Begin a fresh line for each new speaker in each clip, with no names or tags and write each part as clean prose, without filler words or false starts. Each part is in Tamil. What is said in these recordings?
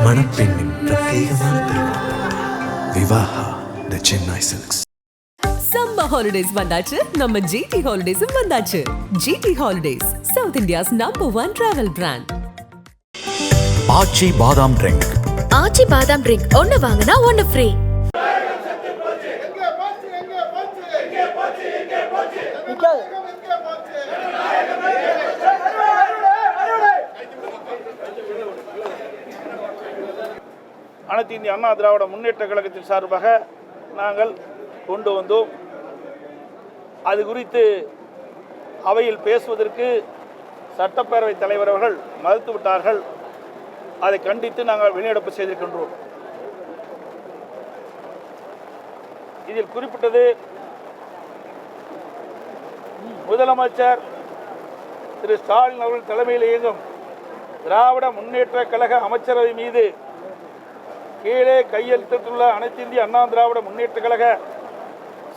மணப்பெண்ணின் பிரத்யேகமான திருமணம் Vivaha the Chennai silks.
Summer holidays வந்தாச்சு, நம்ம ஜிடி ஹாலிடேஸும் வந்தாச்சு. GT holidays, south India's #1 travel brand.
Aachi பாதாம் ட்ரிங்க்.
ஆச்சி பாதாம் ட்ரிங்க் ஒன்னு வாங்கினா ஒன்னு ஃப்ரீ.
அனைத்து இந்திய அண்ணா திராவிட முன்னேற்ற கழகத்தின் சார்பாக நாங்கள் கொண்டு வந்தோம். அது குறித்து அவையில் பேசுவதற்கு சட்டப்பேரவைத் தலைவர் அவர்கள் மறுத்துவிட்டார்கள். அதை கண்டித்து நாங்கள் வெளிநடப்பு செய்திருக்கின்றோம். இதில் குறிப்பிட்டது முதலமைச்சர் திரு ஸ்டாலின் அவர்கள் தலைமையில் இயங்கும் திராவிட முன்னேற்ற கழக அமைச்சரவை மீது கீழே கையெழுத்திட்டுள்ள அனைத்து இந்திய அண்ணா திராவிட முன்னேற்ற கழக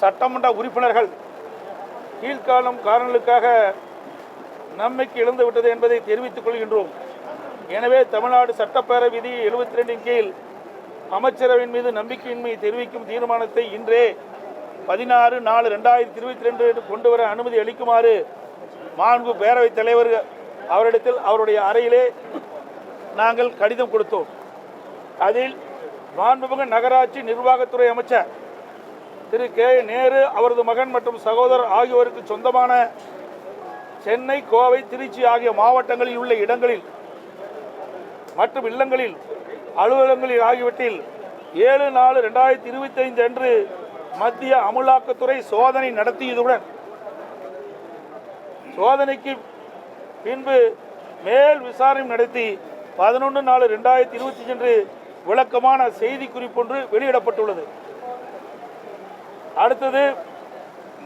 சட்டமன்ற உறுப்பினர்கள் கீழ்காணும் காரணங்களுக்காக நம்பிக்கை இழந்துவிட்டது என்பதை தெரிவித்துக் கொள்கின்றோம். எனவே தமிழ்நாடு சட்டப்பேரவை விதி 72 கீழ் அமைச்சரவையின் மீது நம்பிக்கையின்மை தெரிவிக்கும் தீர்மானத்தை இன்றே 16/4/2022 கொண்டு வர அனுமதி அளிக்குமாறு மாண்பு பேரவைத் தலைவர் அவரிடத்தில் அவருடைய அறையிலே நாங்கள் கடிதம் கொடுத்தோம். அதில் மாண்புமிகு நகராட்சி நிர்வாகத்துறை அமைச்சர் திரு கே நேரு, அவரது மகன் மற்றும் சகோதரர் ஆகியோருக்கு சொந்தமான சென்னை, கோவை, திருச்சி ஆகிய மாவட்டங்களில் உள்ள இடங்களில் மற்றும் இல்லங்களில், அலுவலகங்களில் ஆகியவற்றில் 7/4/2025 அன்று மத்திய அமலாக்கத்துறை சோதனை நடத்தியதுடன் சோதனைக்கு பின்பு மேல் விசாரணை நடத்தி 11/4/2025 அன்று விளக்கமான செய்தி குறிப்பொன்று வெளியிடப்பட்டுள்ளது. அடுத்தது,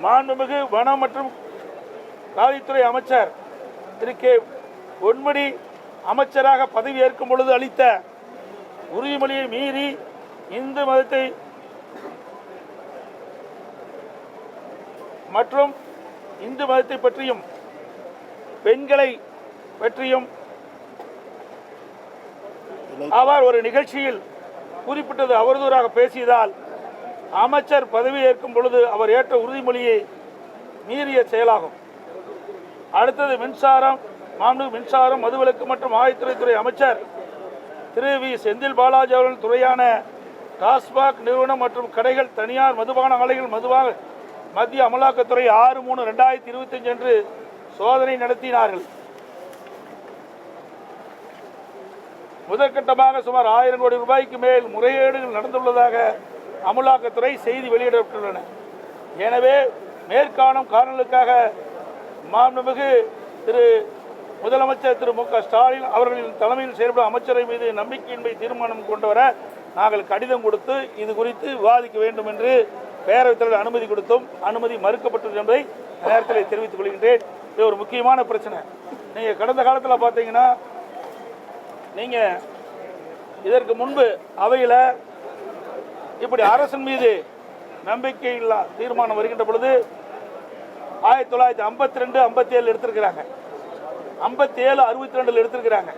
மாண்புமிகு வன மற்றும் காவல்துறை அமைச்சர் திரு கே பொன்முடி அமைச்சராக பதவி ஏற்கும் பொழுது அளித்த உறுதிமொழியை மீறி இந்து மதத்தை மற்றும் இந்து மதத்தை பற்றியும் பெண்களை பற்றியும் அவர் ஒரு நிகழ்ச்சியில் குறிப்பிட்டது அவதூறாக பேசியதால் அமைச்சர் பதவி ஏற்கும் பொழுது அவர் ஏற்ற உறுதிமொழியை மீறிய செயலாகும். அடுத்தது, மின்சாரம், மதுவிலக்கு மற்றும் ஆயத்துறை அமைச்சர் திரு வி செந்தில் பாலாஜி அவர்கள் துறையான டாஸ்மாக் நிறுவனம் மற்றும் கடைகள், தனியார் மதுபான ஆலைகள் மதுவாக மத்திய அமலாக்கத்துறை 6/3/2025 அன்று சோதனை நடத்தினார்கள். முதற்கட்டமாக சுமார் 1000 கோடி ரூபாய்க்கு மேல் முறைகேடுகள் நடந்துள்ளதாக அமலாக்கத்துறை செய்தி வெளியிடப்பட்டுள்ளன. எனவே மேற்காணும் காரணங்களுக்காக மாண்புமிகு திரு முதலமைச்சர் திரு மு க ஸ்டாலின் அவர்களின் தலைமையில் செயல்படும் அமைச்சரை மீது நம்பிக்கையின்மை தீர்மானம் கொண்டு வர நாங்கள் கடிதம் கொடுத்து இது குறித்து விவாதிக்க வேண்டும் என்று பேரவைத் தலைவர் அனுமதி கொடுத்தோம். அனுமதி மறுக்கப்பட்டது என்பதை நேரத்தில் தெரிவித்துக் கொள்கின்றேன். இது ஒரு முக்கியமான பிரச்சனை. நீங்கள் கடந்த காலத்தில் பார்த்தீங்கன்னா, நீங்கள் இதற்கு முன்பு அவையில் இப்படி அரசின் மீது நம்பிக்கை இல்லா தீர்மானம் வருகின்ற பொழுது 1952, 57 எடுத்திருக்கிறாங்க, 57, 62 எடுத்திருக்கிறாங்க,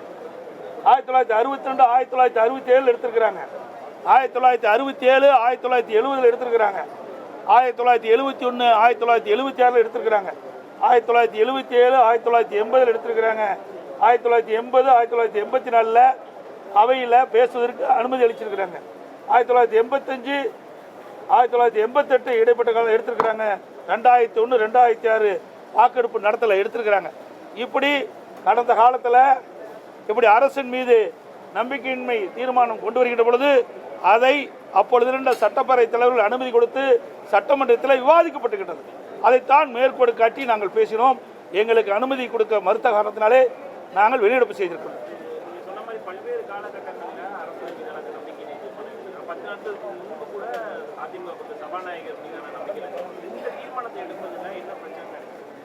1962, 1967 எடுத்திருக்கிறாங்க, 1967, 1970 எடுத்திருக்கிறாங்க, 1971, 1976 எடுத்திருக்கிறாங்க, 1977, 1980 எடுத்திருக்கிறாங்க, 1980, 1984 அவையில் பேசுவதற்கு அனுமதி அளிச்சிருக்கிறாங்க, 1985, 1988 இடைப்பட்ட காலம் எடுத்திருக்கிறாங்க, 2001, 2006 வாக்கெடுப்பு நடத்தல எடுத்திருக்கிறாங்க. இப்படி கடந்த காலத்தில் இப்படி அரசின் மீது நம்பிக்கையின்மை தீர்மானம் கொண்டு வருகின்ற பொழுது அதை அப்பொழுது இருந்த சட்டப்பேரவை தலைவர்கள் அனுமதி கொடுத்து சட்டமன்றத்தில் விவாதிக்கப்பட்டுகின்றது. அதைத்தான் மேற்கோடு காட்டி நாங்கள் பேசினோம். எங்களுக்கு அனுமதி கொடுக்க மறுத்த காரணத்தினாலே நாங்கள் வெளிநடப்பு செய்திருக்கிறோம்.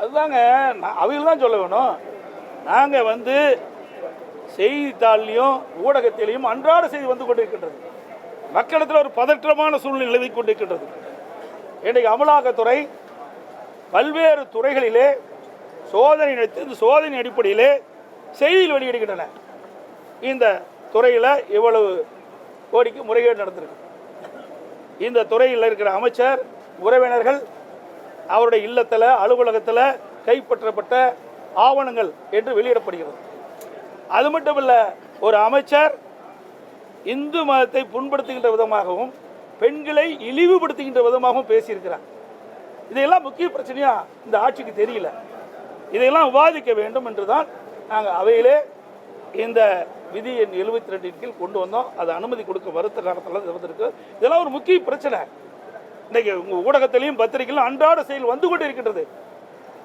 அதுதாங்க அவையில் தான் சொல்ல வேணும். நாங்கள் செய்தித்தாள்லையும் ஊடகத்திலையும் அன்றாட செய்தி வந்து கொண்டிருக்கின்றது. மக்களிடத்தில் ஒரு பதற்றமான சூழ்நிலை நிலவி கொண்டிருக்கின்றது. இன்றைக்கு அமலாக்கத்துறை பல்வேறு துறைகளிலே சோதனை நடத்தி இந்த சோதனை அடிப்படையிலே செய்தியில் வெளியிடுகின்றன. இந்த துறையில் இவ்வளவு கோடிக்கு முறைகேடு நடந்திருக்கு. இந்த துறையில் இருக்கிற அமைச்சர் உறவினர்கள் அவருடைய இல்லத்தில் அலுவலகத்தில் கைப்பற்றப்பட்ட ஆவணங்கள் என்று வெளியிடப்படுகிறது. அது மட்டுமல்ல, ஒரு அமைச்சர் இந்து மதத்தை புண்படுத்துகின்ற விதமாகவும் பெண்களை இழிவுபடுத்துகின்ற விதமாகவும் பேசியிருக்கிறார். இதையெல்லாம் முக்கிய பிரச்சனையாக இந்த ஆட்சிக்கு தெரியல. இதையெல்லாம் விவாதிக்க வேண்டும் என்று தான் நாங்கள் அவையிலே இந்த விதி எண் 72 கீழ் கொண்டு வந்தோம். அது அனுமதி கொடுக்க மறுத்த காலத்தில் இருந்திருக்கு. இதெல்லாம் ஒரு முக்கிய பிரச்சனை. இன்றைக்கு உங்கள் ஊடகத்திலையும் பத்திரிகையிலும் அன்றாட செயல் வந்து கொண்டு இருக்கின்றது.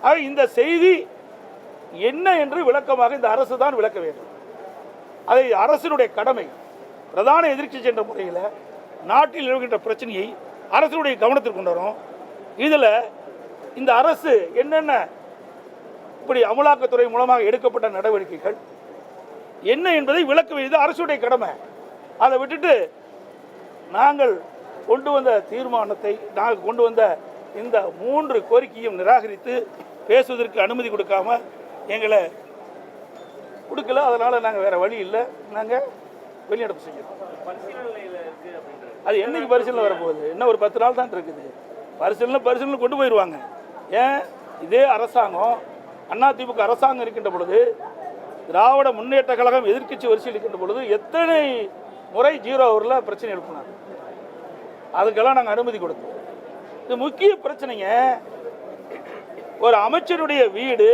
ஆக இந்த செய்தி என்ன என்று விளக்கமாக இந்த அரசு தான் விளக்க வேண்டும். அதை அரசினுடைய கடமை. பிரதான எதிர்க்கட்சி என்ற முறையில் நாட்டில் நிலவுகின்ற பிரச்சனையை அரசினுடைய கவனத்திற்கு கொண்டு வரும். இதில் இந்த அரசு என்னென்ன இப்படி அமலாக்கத்துறை மூலமாக எடுக்கப்பட்ட நடவடிக்கைகள் என்ன என்பதை விளக்க வேண்டியது அரசுடைய கடமை. அதை விட்டுட்டு நாங்கள் கொண்டு வந்த தீர்மானத்தை, நாங்கள் கொண்டு வந்த இந்த 3 கோரிக்கையும் நிராகரித்து பேசுவதற்கு அனுமதி கொடுக்காம எங்களை கொடுக்கல. அதனால் நாங்கள் வேறு வழி இல்லை, நாங்கள் வெளிநடப்பு செய்யணும். அது என்னைக்கு பரிசீலனை வரப்போகுது? இன்னும் ஒரு 10 நாள் தான் இருக்குது. பரிசீலனை கொண்டு போயிடுவாங்க. ஏன் இதே அரசாங்கம் அதிமுக அரசாங்கம் இருக்கின்ற பொழுது, திராவிட முன்னேற்ற கழகம் எதிர்க்கட்சி வரிசையில் இருக்கின்ற பொழுது எத்தனை முறை 0 ஹவரில் பிரச்சனை எழுப்பினாங்க. அதுக்கெல்லாம் நாங்கள் அனுமதி கொடுத்தோம். இது முக்கிய பிரச்சனைங்க. ஒரு அமைச்சருடைய வீடு,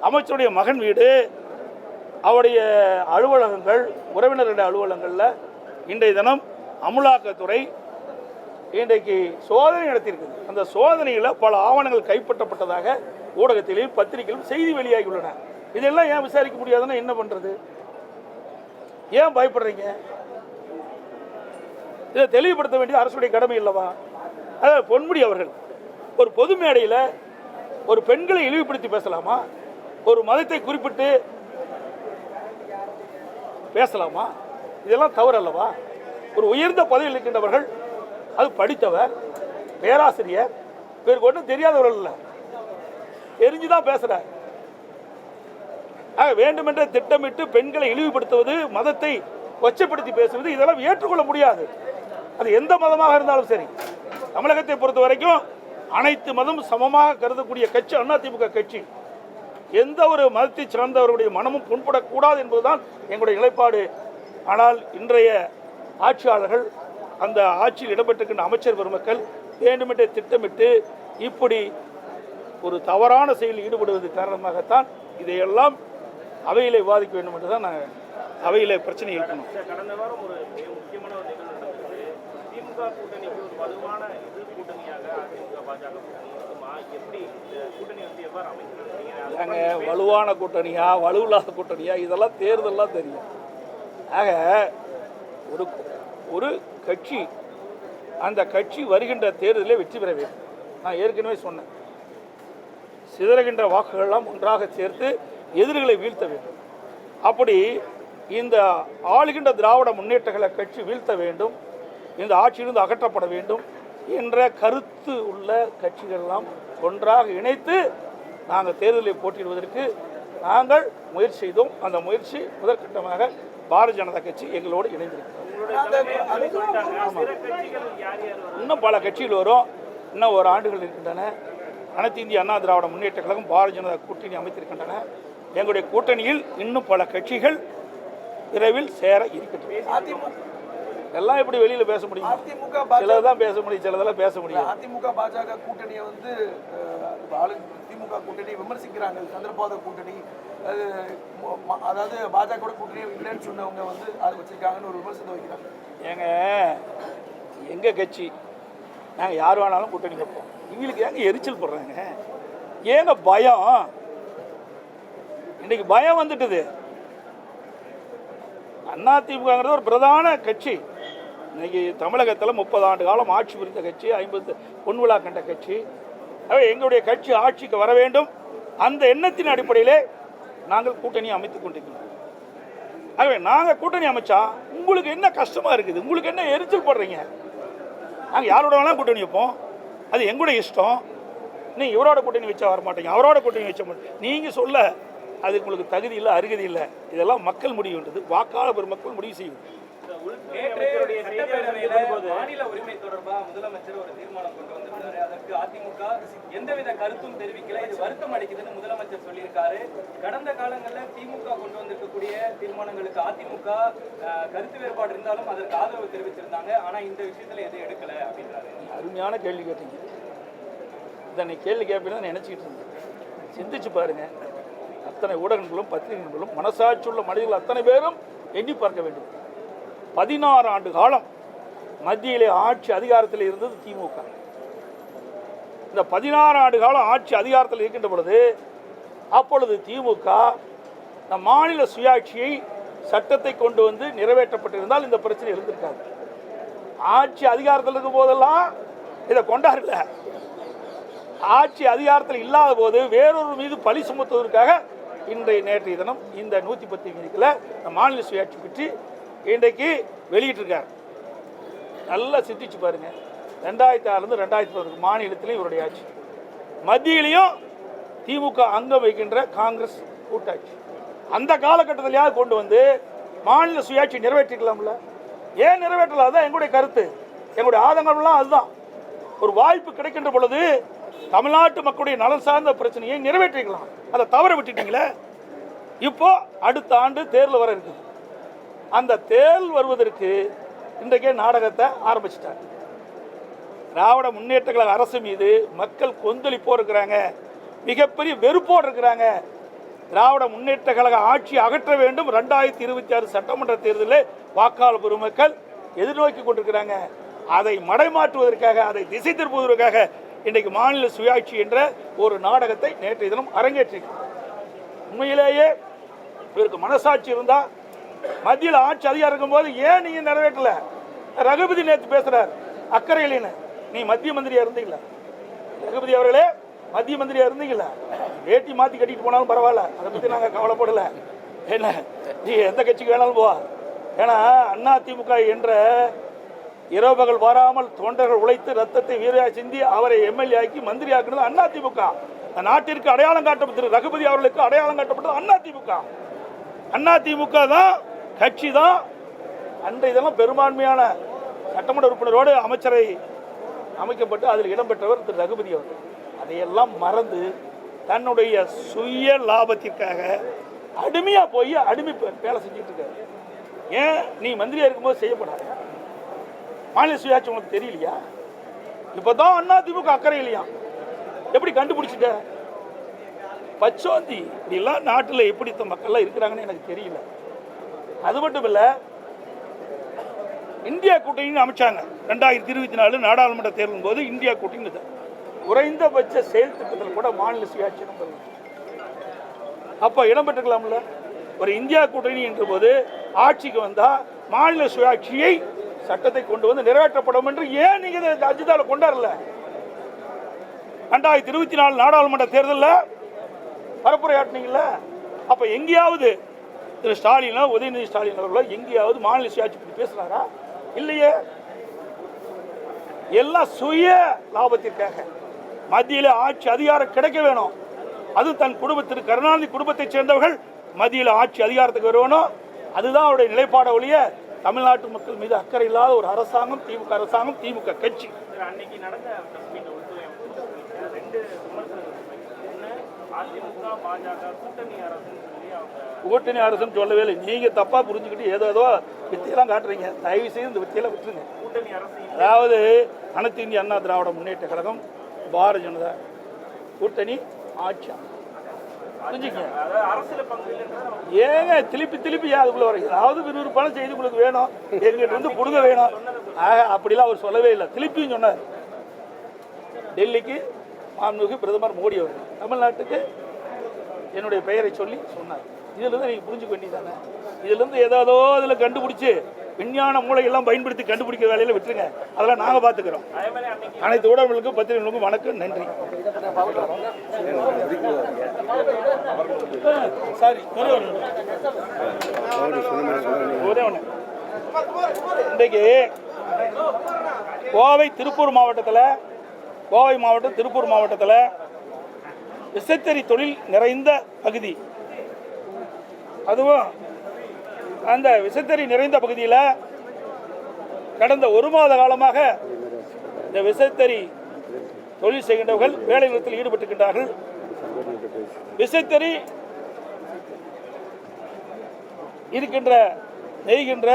அமைச்சருடைய மகன் வீடு, அவருடைய அலுவலகங்கள், உறவினருடைய அலுவலகங்களில் இன்றைய தினம் அமலாக்கத்துறை இன்றைக்கு சோதனை நடத்தியிருக்குது. அந்த சோதனையில் பல ஆவணங்கள் கைப்பற்றப்பட்டதாக ஊடகத்திலையும் பத்திரிகையிலும் செய்தி வெளியாகியுள்ளன. இதெல்லாம் ஏன் விசாரிக்க முடியாதுன்னா என்ன பண்ணுறது? ஏன் பயப்படுறீங்க? இதை தெளிவுபடுத்த வேண்டியது அரசுடைய கடமை இல்லவா? அதாவது பொன்முடி அவர்கள் ஒரு பொது மேடையில் ஒரு பெண்களை இழிவுபடுத்தி பேசலாமா? ஒரு மதத்தை குறிப்பிட்டு பேசலாமா? இதெல்லாம் தவறு அல்லவா? ஒரு உயர்ந்த பதவியில் இருக்கின்றவர்கள், அது படித்தவர், பேராசிரியர், பேருக்கு ஒன்றும் தெரியாதவர்கள் இல்லை, தெரிஞ்சுதான் பேசுகிறார். வேண்டுமென்ற திட்டமிட்டு பெண்களை இழிவுபடுத்துவது, மதத்தை கொச்சைப்படுத்தி பேசுவது, இதெல்லாம் ஏற்றுக்கொள்ள முடியாது. அது எந்த மதமாக இருந்தாலும் சரி. தமிழகத்தை பொறுத்த வரைக்கும் அனைத்து மதமும் சமமாக கருதக்கூடிய கட்சி அதிமுக கட்சி. எந்த ஒரு மதத்தை சார்ந்தவருடைய மனமும் புண்படக்கூடாது என்பதுதான் எங்களுடைய நிலைப்பாடு. ஆனால் இன்றைய ஆட்சியாளர்கள், அந்த ஆட்சியில் இடம்பெற்றிருக்கின்ற அமைச்சர் பெருமக்கள் வேண்டுமென்றே திட்டமிட்டு இப்படி ஒரு தவறான செயலில் ஈடுபடுவது காரணமாகத்தான் இதையெல்லாம் அவையிலே விவாதிக்க வேண்டும் என்று தான் நாங்கள் அவையிலே பிரச்சனை இருக்கணும்.
கடந்த வாரம் ஒரு முக்கியமான ஒரு நிகழ்வு நடந்தது. திமுக கூட்டணிக்கு ஒரு வலுவான கூட்டணியாக அதிமுக பாஜக எப்படி கூட்டணி வந்து எவ்வாறு அமைக்கிறது?
வலுவான கூட்டணியா வலுவில்லாத கூட்டணியா இதெல்லாம் தேர்தலாம் தெரியும். ஆக ஒரு கட்சி, அந்த கட்சி வருகின்ற தேர்தலில் வெற்றி பெற வேண்டும். நான் ஏற்கனவே சொன்னேன், சிதறுகின்ற வாக்குகளெல்லாம் ஒன்றாக சேர்த்து எதிரிகளை வீழ்த்த வேண்டும். அப்படி இந்த ஆளுகின்ற திராவிட முன்னேற்ற கழக கட்சி வீழ்த்த வேண்டும், இந்த ஆட்சியிலிருந்து அகற்றப்பட வேண்டும் என்ற கருத்து உள்ள கட்சிகளெல்லாம் ஒன்றாக இணைத்து நாங்கள் தேர்தலில் போட்டியிடுவதற்கு நாங்கள் முயற்சி செய்தோம். அந்த முயற்சி முதற்கட்டமாக பாரதிய ஜனதா கட்சி எங்களோடு இணைந்திருக்கிறோம். இன்னும் பல கட்சிகள் வரும். இன்னும் ஒரு ஆண்டுகள் இருக்கின்றன. அனைத்து இந்திய அண்ணா திராவிட முன்னேற்ற கழகம் பாரதிய ஜனதா கூட்டணி அமைத்திருக்கின்றன. எங்களுடைய கூட்டணியில் இன்னும் பல கட்சிகள் விரைவில் சேர இருக்கின்றன. எல்லாம் எப்படி வெளியில் பேச முடியும்? சிலதான் பேச முடியும், சிலதெல்லாம் பேச முடியும்.
அதிமுக பாஜக கூட்டணியை வந்து திமுக கூட்டணி விமர்சிக்கிறாங்க. சந்திரபாத கூட்டணி, அதாவது பாஜக கூட்டணி இல்லைன்னு சொன்னவங்க வந்து அது வச்சிருக்காங்கன்னு ஒரு விமர்சனத்தை வைக்கிறாங்க.
ஏங்க, எங்கள் கட்சி நாங்கள் யார் வேணாலும் கூட்டணி வைப்போம். இவங்களுக்கு ஏங்க எரிச்சல் போடுறாங்க? ஏங்க பயம்? இன்னைக்கு பயம் வந்துட்டுது. அதிமுகங்கிறது ஒரு பிரதான கட்சி. இன்னைக்கு தமிழகத்தில் 30 ஆண்டு காலம் ஆட்சி புரிந்த கட்சி, 50 பொன்விழா கண்ட கட்சி. ஆகவே எங்களுடைய கட்சி ஆட்சிக்கு வர வேண்டும். அந்த எண்ணத்தின் அடிப்படையிலே நாங்கள் கூட்டணி அமைத்துக் கொண்டிருக்கிறோம். ஆகவே நாங்கள் கூட்டணி அமைச்சா உங்களுக்கு என்ன கஷ்டமாக இருக்குது? உங்களுக்கு என்ன எரிச்சல் போடுறீங்க? நாங்கள் யாரோட வேணாலும் கூட்டணி வைப்போம், அது எங்களுடைய இஷ்டம். நீங்கள் இவரோட கூட்டணி வச்சா வர மாட்டீங்க, அவரோட கூட்டணி வச்ச மாட்டீங்க. நீங்கள் சொல்ல அதுக்கு உங்களுக்கு தகுதி இல்லை, அருகதி இல்லை. இதெல்லாம் மக்கள் முடிவுன்றது, வாக்காளர் பெருமக்கள் முடிவு செய்யும்.
மாநில உரிமை தொடர்பாக முதலமைச்சர் ஒரு தீர்மானம் கொண்டு வந்திருக்காரு. அதற்கு அதிமுக எந்தவித கருத்தும் தெரிவிக்கல. இது வருத்தம் அளிக்குதுன்னு முதலமைச்சர் சொல்லியிருக்காரு. கடந்த காலங்களில் திமுக கொண்டு வந்திருக்கக்கூடிய தீர்மானங்களுக்கு அதிமுக கருத்து வேறுபாடு இருந்தாலும் அதற்கு ஆதரவு தெரிவிச்சிருந்தாங்க. ஆனா இந்த விஷயத்துல எதுவும் எடுக்கல அப்படின்றாரு.
அருமையான கேள்வி கேட்டீங்க. இதை கேள்வி கேட்பீங்கன்னு நினைச்சிட்டு இருந்தேன். சிந்திச்சு பாருங்க. அத்தனை ஊடகங்களும் பத்திரிகைகளும் மனசாட்சியுள்ள மனிதர்கள் அத்தனை பேரும் எண்ணி பார்க்க வேண்டும். 16 ஆண்டு காலம் மத்தியிலே ஆட்சி அதிகாரத்தில் இருந்தது திமுக. இந்த 16 ஆண்டு காலம் ஆட்சி அதிகாரத்தில் இருக்கின்ற பொழுது அப்பொழுது திமுக மாநில சுயாட்சியை சட்டத்தை கொண்டு வந்து நிறைவேற்றப்பட்டிருந்தால் இந்த பிரச்சனை இருந்திருக்காது. ஆட்சி அதிகாரத்தில் இருக்கும் போதெல்லாம் இதை கொண்டாடல. ஆட்சி அதிகாரத்தில் இல்லாத போது வேறொரு மீது பழி சுமத்துவதற்காக நேற்றைய தினம் இந்த 110 விதிகளை மாநில சுயாட்சி பற்றி இன்றைக்கு வெளியிட்டிருக்கார். நல்லா சிந்திச்சு பாருங்க. 2006 2011 மாநிலத்திலையும் இவருடைய ஆட்சி, மத்தியிலையும் திமுக அங்கம் வைக்கின்ற காங்கிரஸ் கூட்டாட்சி. அந்த காலகட்டத்திலேயாவது கொண்டு வந்து மாநில சுயாட்சி நிறைவேற்றிக்கலாம்ல. ஏன் நிறைவேற்றல? அதுதான் எங்களுடைய கருத்து, எங்களுடைய ஆதங்கம்லாம் அதுதான். ஒரு வாய்ப்பு கிடைக்கின்ற பொழுது தமிழ்நாட்டு மக்களுடைய நலன் சார்ந்த பிரச்சனையை நிறைவேற்றிக்கலாம். அதை தவற விட்டுட்டீங்களே. இப்போ அடுத்த ஆண்டு தேர்தல் வர இருக்குது. அந்த தேர்தல் வருவதற்கு இன்றைக்கே நாடகத்தை ஆரம்பிச்சிட்டாங்க. திராவிட முன்னேற்ற கழக அரசு மீது மக்கள் கொந்தளிப்போடு இருக்கிறாங்க, மிகப்பெரிய வெறுப்போடு இருக்கிறாங்க. திராவிட முன்னேற்ற கழக ஆட்சி அகற்ற வேண்டும். 2026 சட்டமன்ற தேர்தலில் வாக்காளர் பெருமக்கள் எதிர்நோக்கி கொண்டிருக்கிறாங்க. அதை மடைமாற்றுவதற்காக, அதை திசை திருப்புவதற்காக இன்றைக்கு மாநில சுயாட்சி என்ற ஒரு நாடகத்தை நேற்றைய தினம் அரங்கேற்றிருக்கிறார். உண்மையிலேயே இவருக்கு மனசாட்சி இருந்தால் மத்தியில் ஆட்சி அதிகாரம் இருக்கும்போது ஏன் நீங்கள் நிறைவேற்றல? ரகுபதி நேற்று பேசுகிறார் அக்கறையிலேன்னு. நீ மத்திய மந்திரியா இருந்தீங்களா? ரகுபதி அவர்களே மத்திய மந்திரியா இருந்தீங்களா? வேட்டி மாற்றி கட்டிட்டு போனாலும் பரவாயில்ல, அதை பற்றி நாங்கள் கவலைப்படலை. என்ன நீ எந்த கட்சிக்கு வேணாலும் போவா. ஏன்னா அதிமுக என்ற இரவு பகல் வராமல் தொண்டர்கள் உழைத்து ரத்தத்தை வீரையா சிந்தி அவரை எம்எல்ஏ ஆக்கி மந்திரி ஆக்கினது அதிமுக. நாட்டிற்கு அடையாளம் காட்டப்பட்டது, ரகுபதி அவர்களுக்கு அடையாளம் காட்டப்பட்டது அதிமுக. அதிமுக தான் கட்சி தான். அன்றைய இதெல்லாம் பெரும்பான்மையான சட்டமன்ற உறுப்பினரோடு அமைச்சரை அமைக்கப்பட்டு அதில் இடம்பெற்றவர் திரு ரகுபதி அவர்கள். அதையெல்லாம் மறந்து தன்னுடைய சுய லாபத்திற்காக அடிமையாக போய் அடிமை வேலை செஞ்சுட்டு இருக்காரு. ஏன் நீ மந்திரியாக இருக்கும்போது செய்யப்படாது? மாநில சுயாட்சி உங்களுக்கு தெரியலையா? இப்போ தான் அதிமுக அக்கறை இல்லையா? எப்படி கண்டுபிடிச்சிட்ட? பச்சோந்தி இப்படிலாம் நாட்டில் எப்படித்த மக்கள்லாம் இருக்கிறாங்கன்னு எனக்கு தெரியல. அது மட்டும் இல்லை, இந்தியா கூட்டணின்னு அமைச்சாங்க 2024 நாடாளுமன்ற தேர்தலின் போது. இந்தியா கூட்டணி குறைந்தபட்ச செயல் திட்டத்தில் கூட மாநில சுயாட்சி அப்போ இடம்பெற்றுக்கலாம்ல. ஒரு இந்தியா கூட்டணி என்ற போது ஆட்சிக்கு வந்தால் மாநில சுயாட்சியை சட்டத்தை கொண்டு வந்து நிறைவேற்றப்படும் என்று ஏன் நீங்கள் அஜிதாவில் கொண்டாடல? 2024 நாடாளுமன்ற தேர்தலில் பரப்புரையாட்டினீங்கள. அப்போ எங்கேயாவது திரு ஸ்டாலினோ உதயநிதி ஸ்டாலின் அவர்களோ எங்கேயாவது மாநில சுயாட்சி பற்றி பேசுனாரா? இல்லையே. எல்லாம் சுய லாபத்திற்காக மத்தியில் ஆட்சி அதிகாரம் கிடைக்க வேணும். அது தன் குடும்பத்திற்கு கருணாநிதி குடும்பத்தை சேர்ந்தவர்கள் மத்தியில் ஆட்சி அதிகாரத்துக்கு வரணும். அதுதான் அவருடைய நிலைப்பாட ஒழிய தமிழ்நாட்டு மக்கள் மீது அக்கறை இல்லாத ஒரு அரசாங்கம் திமுக அரசாங்கம், திமுக கட்சி.
அன்னைக்கு நடந்த ரெண்டு விமர்சனங்கள். அதிமுக பாஜக கூட்டணி அரசுன்னு சொல்லி அவங்க
கூட்டணி அரசுன்னு சொல்லவே இல்லை. நீங்க தப்பா புரிஞ்சுக்கிட்டு ஏதோ வித்தியெல்லாம் காட்டுறீங்க. தயவு செய்து இந்த வித்தியெல்லாம் விட்டுருங்க.
கூட்டணி அரசு
அதாவது அனைத்து இந்திய அண்ணா திராவிட முன்னேற்ற கழகம், பாரதிய ஜனதா கூட்டணி ஆட்சி புரிஞ்சுங்க.
அரசியல் பங்கு
ஏங்க திருப்பி அதுக்குள்ள வர ஏதாவது விறுவிறுப்பான செய்தி உங்களுக்கு வேணும், எங்கிட்ட இருந்து கொடுக்க வேணும். அப்படிலாம் அவர் சொல்லவே இல்லை. திருப்பியும் சொன்னார். டெல்லிக்கு மாண்புமிகு பிரதமர் மோடி அவர்கள் தமிழ்நாட்டுக்கு என்னுடைய பெயரை சொல்லி சொன்னார். இதிலிருந்து நீங்கள் புரிஞ்சுக்க வேண்டியதானே. இதிலிருந்து ஏதாவதோ அதில் கண்டுபிடிச்சி விஞ்ஞான மூளையெல்லாம் பயன்படுத்தி கண்டுபிடிக்கிற வேலையில் விட்டுருங்க. அதெல்லாம் நாங்கள் பார்த்துக்கிறோம். அனைத்து ஊடகங்களுக்கும் பத்திரிகைகளுக்கும் வணக்கம், நன்றி. சாரி, ஒரே ஒன்று. இன்றைக்கு கோவை திருப்பூர் மாவட்டத்தில் விசைத்தறி தொழில் நிறைந்த பகுதி. அதுவும் அந்த விசைத்தறி நிறைந்த பகுதியில் கடந்த 1 மாத காலமாக இந்த விசைத்தறி தொழில் செய்கின்றவர்கள் வேலை நிறுத்தத்தில் ஈடுபட்டிருக்கின்றார்கள். விசைத்தறி இருக்கின்ற நெய்கின்ற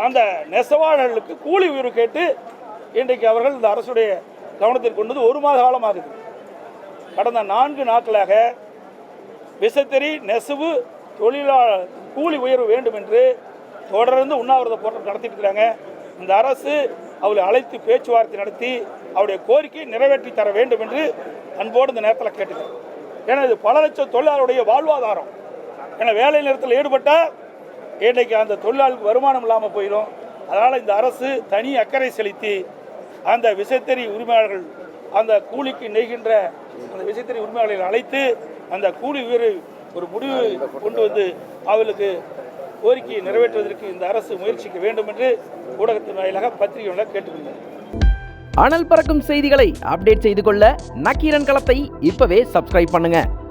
அந்த நெசவாளர்களுக்கு கூலி உயர்வு கேட்டு இன்றைக்கு அவர்கள் இந்த அரசுடைய கவனத்திற்கு கொண்டது 1 மாத காலமாகுது. கடந்த 4 நாட்களாக விசைத்தறி நெசவு தொழிலாளர் கூலி உயர்வு வேண்டும் என்று தொடர்ந்து உண்ணாவிரத போராட்டம் நடத்திட்டு இருக்கிறாங்க. இந்த அரசு அவளை அழைத்து பேச்சுவார்த்தை நடத்தி அவருடைய கோரிக்கையை நிறைவேற்றி தர வேண்டும் என்று அன்போடு இந்த நேரத்தில் கேட்டுக்கிறேன். ஏன்னா இது பல லட்சம் தொழிலாளருடைய வாழ்வாதாரம். ஏன்னா வேலை நிறுத்தத்தில் ஈடுபட்டால் இன்றைக்கு அந்த தொழிலாளருக்கு வருமானம் இல்லாமல் போயிடும். அதனால் இந்த அரசு தனி அக்கறை செலுத்தி அந்த விசைத்தறி உரிமையாளர்கள் அந்த கூலிக்கு நெய்கின்ற அந்த விசைத்தறி உரிமையாளர்களை அழைத்து அந்த கூலி உயர்வு ஒரு முடிவு கொண்டு வந்து அவர்களுக்கு கோரிக்கையை நிறைவேற்றுவதற்கு இந்த அரசு முயற்சிக்க வேண்டும் என்று ஊடகத்தின் வாயிலாக பத்திரிகையாளர் கேட்டுக்கொள்கிறேன்.
அனல் பறக்கும் செய்திகளை அப்டேட் செய்து கொள்ள நக்கீரன் களத்தை இப்பவே சப்ஸ்கிரைப் பண்ணுங்க.